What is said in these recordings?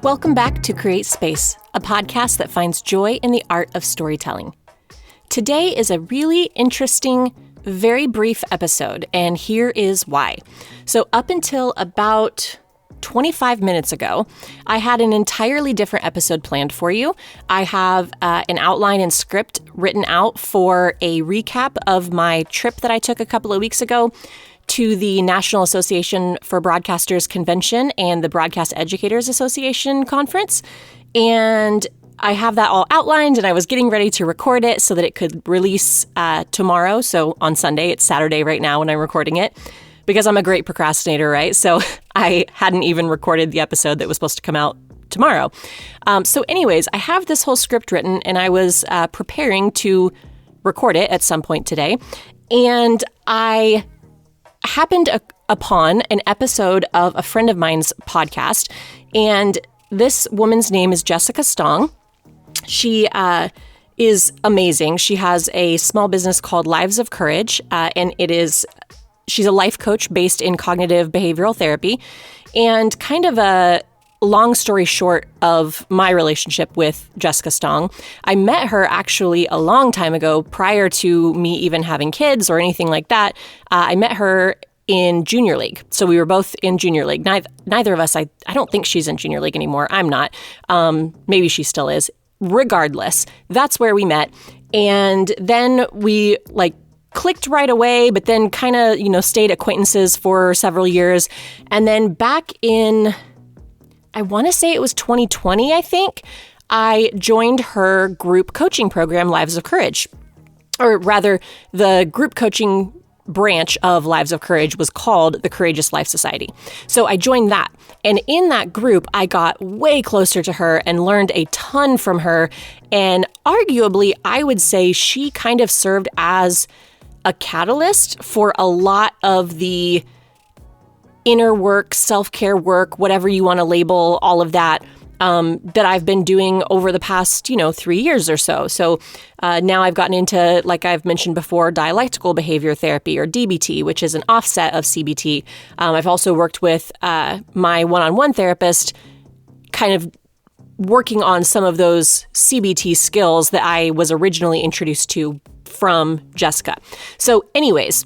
Welcome back to Create Space, a podcast that finds joy in the art of storytelling. Today is a really interesting, very brief episode, and here is why. So up until about 25 minutes ago, I had an entirely different episode planned for you. I have an outline and script written out for a recap of my trip that I took a couple of weeks ago to the National Association for Broadcasters Convention and the Broadcast Educators Association Conference. And I have that all outlined, and I was getting ready to record it so that it could release tomorrow. So on Sunday, it's Saturday right now when I'm recording it, because I'm a great procrastinator, right? So I hadn't even recorded the episode that was supposed to come out tomorrow. So anyways, I have this whole script written, and I was preparing to record it at some point today. And I happened upon an episode of a friend of mine's podcast, and this woman's name is Jessica Stong. She is amazing. She has a small business called Lives of Courage, and she's a life coach based in cognitive behavioral therapy. And kind of a long story short of my relationship with Jessica Stong, I met her actually a long time ago, prior to me even having kids or anything like that. I met her in junior league. So we were both in junior league. Neither of us, I don't think she's in junior league anymore. I'm not. Maybe she still is. Regardless, that's where we met. And then we clicked right away, but then kind of, stayed acquaintances for several years. And then back in, I want to say it was 2020, I think, I joined her group coaching program, Lives of Courage. Or rather, the group coaching branch of Lives of Courage was called the Courageous Life Society. So I joined that. And in that group, I got way closer to her and learned a ton from her. And arguably, I would say she kind of served as a catalyst for a lot of the inner work, self-care work, whatever you want to label all of that, that I've been doing over the past, 3 years or so. So now I've gotten into, like I've mentioned before, dialectical behavior therapy, or DBT, which is an offset of CBT. I've also worked with my one-on-one therapist, kind of working on some of those CBT skills that I was originally introduced to from Jessica. So anyways,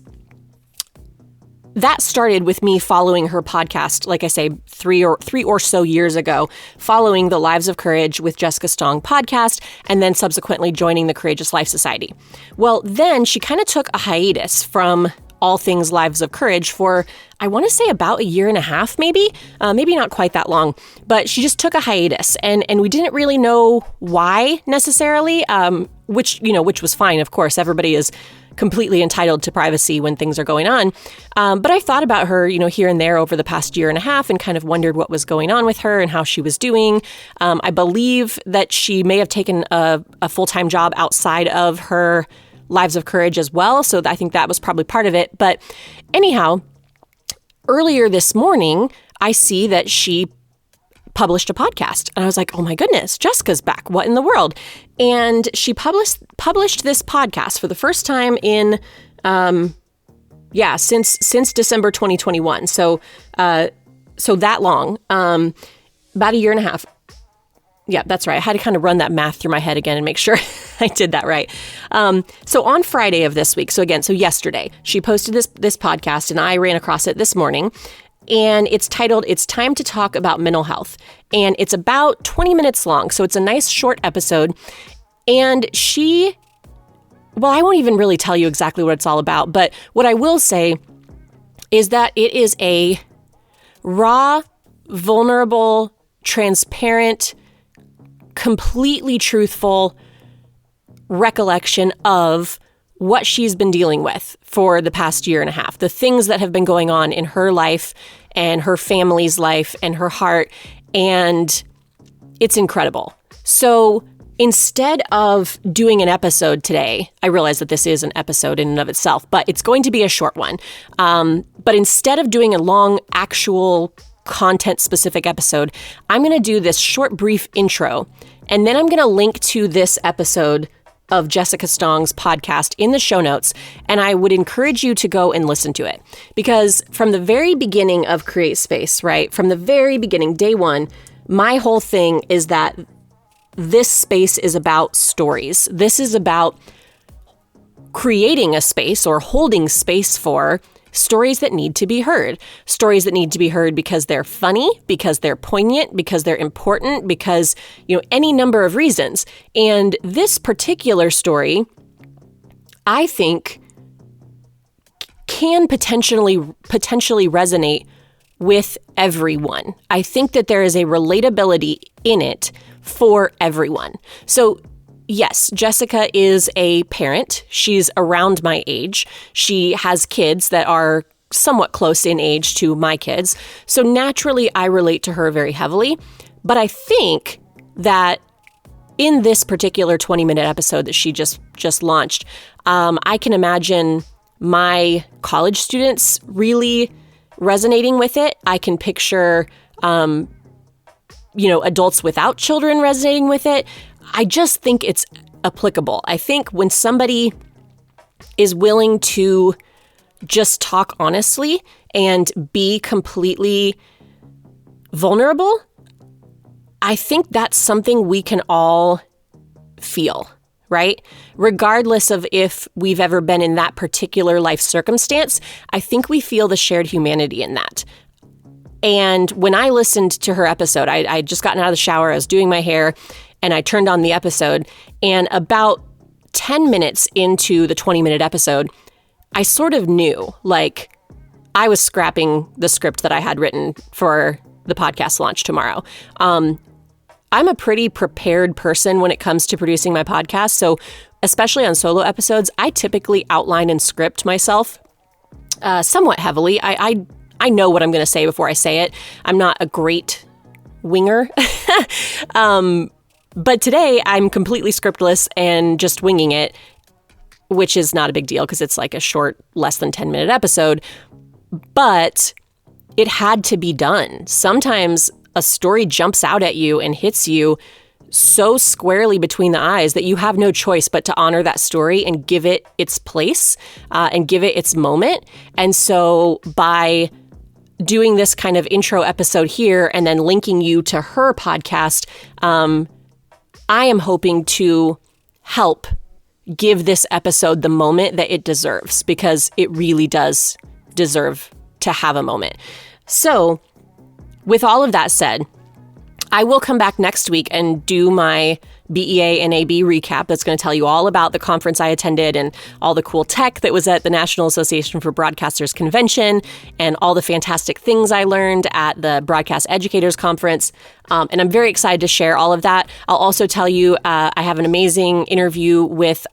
that started with me following her podcast, like I say, three or so years ago, following the Lives of Courage with Jessica Stong podcast, and then subsequently joining the Courageous Life Society. Well, then she kind of took a hiatus from all things Lives of Courage for, I want to say, about a year and a half, maybe not quite that long, but she just took a hiatus, and we didn't really know why necessarily, which was fine. Of course, everybody is completely entitled to privacy when things are going on. But I thought about her, here and there over the past year and a half, and kind of wondered what was going on with her and how she was doing. I believe that she may have taken a full-time job outside of her Lives of Courage as well. So I think that was probably part of it. But anyhow, earlier this morning, I see that she published a podcast. And I was like, oh my goodness, Jessica's back. What in the world? And she published this podcast for the first time in, since December 2021. So that long, about a year and a half. Yeah, that's right. I had to kind of run that math through my head again and make sure I did that right. So on Friday of this week, so yesterday, she posted this podcast, and I ran across it this morning. And it's titled, "It's Time to Talk About Mental Health." And it's about 20 minutes long. So it's a nice short episode. And I won't even really tell you exactly what it's all about. But what I will say is that it is a raw, vulnerable, transparent, completely truthful recollection of what she's been dealing with for the past year and a half, the things that have been going on in her life and her family's life and her heart. And it's incredible. So instead of doing an episode today, I realize that this is an episode in and of itself, but it's going to be a short one. But instead of doing a long actual content-specific episode, I'm going to do this short, brief intro, and then I'm going to link to this episode of Jessica Stong's podcast in the show notes, and I would encourage you to go and listen to it. Because from the very beginning of Create Space, right, from the very beginning, day one, my whole thing is that this space is about stories. This is about creating a space or holding space for stories that need to be heard. Stories that need to be heard because they're funny, because they're poignant, because they're important, because, any number of reasons. And this particular story, I think, can potentially resonate with everyone. I think that there is a relatability in it for everyone. So yes, Jessica is a parent. She's around my age. She has kids that are somewhat close in age to my kids. So naturally, I relate to her very heavily. But I think that in this particular 20-minute episode that she just launched, I can imagine my college students really resonating with it. I can picture, adults without children resonating with it. I just think it's applicable. I think when somebody is willing to just talk honestly and be completely vulnerable, I think that's something we can all feel, right? Regardless of if we've ever been in that particular life circumstance, I think we feel the shared humanity in that. And when I listened to her episode, I'd just gotten out of the shower, I was doing my hair, and I turned on the episode, and about 10 minutes into the 20-minute episode, I sort of knew, I was scrapping the script that I had written for the podcast launch tomorrow. I'm a pretty prepared person when it comes to producing my podcast, so especially on solo episodes, I typically outline and script myself somewhat heavily. I know what I'm going to say before I say it. I'm not a great winger. But today I'm completely scriptless and just winging it, which is not a big deal because it's like a short, less than 10-minute episode. But it had to be done. Sometimes a story jumps out at you and hits you so squarely between the eyes that you have no choice but to honor that story and give it its place and give it its moment. And so by doing this kind of intro episode here and then linking you to her podcast, I am hoping to help give this episode the moment that it deserves, because it really does deserve to have a moment. So with all of that said, I will come back next week and do my BEA and AB recap that's going to tell you all about the conference I attended and all the cool tech that was at the National Association for Broadcasters Convention and all the fantastic things I learned at the Broadcast Educators Conference. And I'm very excited to share all of that. I'll also tell you I have an amazing interview with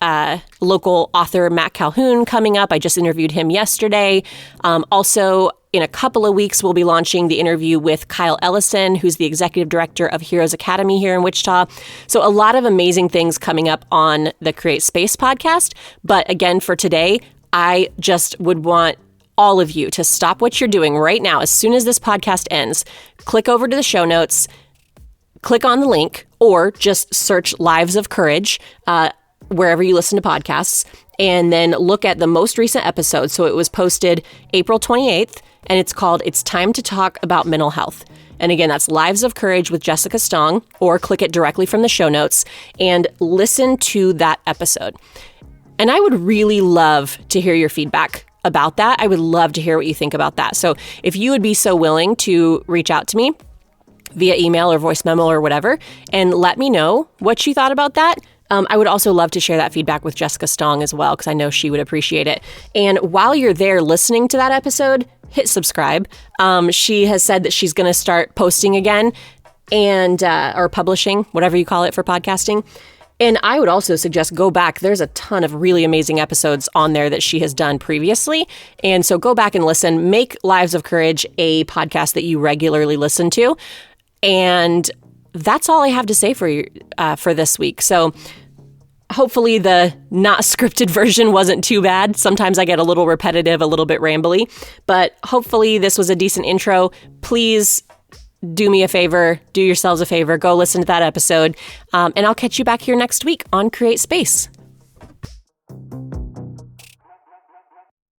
local author Matt Calhoun coming up. I just interviewed him yesterday. Also, in a couple of weeks, we'll be launching the interview with Kyle Ellison, who's the executive director of Heroes Academy here in Wichita. So a lot of amazing things coming up on the Create Space podcast. But again, for today, I just would want all of you to stop what you're doing right now. As soon as this podcast ends, click over to the show notes, click on the link, or just search Lives of Courage wherever you listen to podcasts, and then look at the most recent episode. So it was posted April 28th, and it's called It's Time to Talk About Mental Health. And again, that's Lives of Courage with Jessica Stong, or click it directly from the show notes and listen to that episode. And I would really love to hear your feedback about that. I would love to hear what you think about that. So if you would be so willing to reach out to me via email or voice memo or whatever, and let me know what you thought about that. I would also love to share that feedback with Jessica Stong as well, because I know she would appreciate it. And while you're there listening to that episode, hit subscribe. She has said that she's going to start posting again and or publishing, whatever you call it for podcasting. And I would also suggest go back. There's a ton of really amazing episodes on there that she has done previously. And so go back and listen. Make Lives of Courage a podcast that you regularly listen to. And that's all I have to say for you for this week. So hopefully the not scripted version wasn't too bad. Sometimes I get a little repetitive, a little bit rambly, but hopefully this was a decent intro. Please do me a favor, do yourselves a favor, go listen to that episode, and I'll catch you back here next week on Create Space.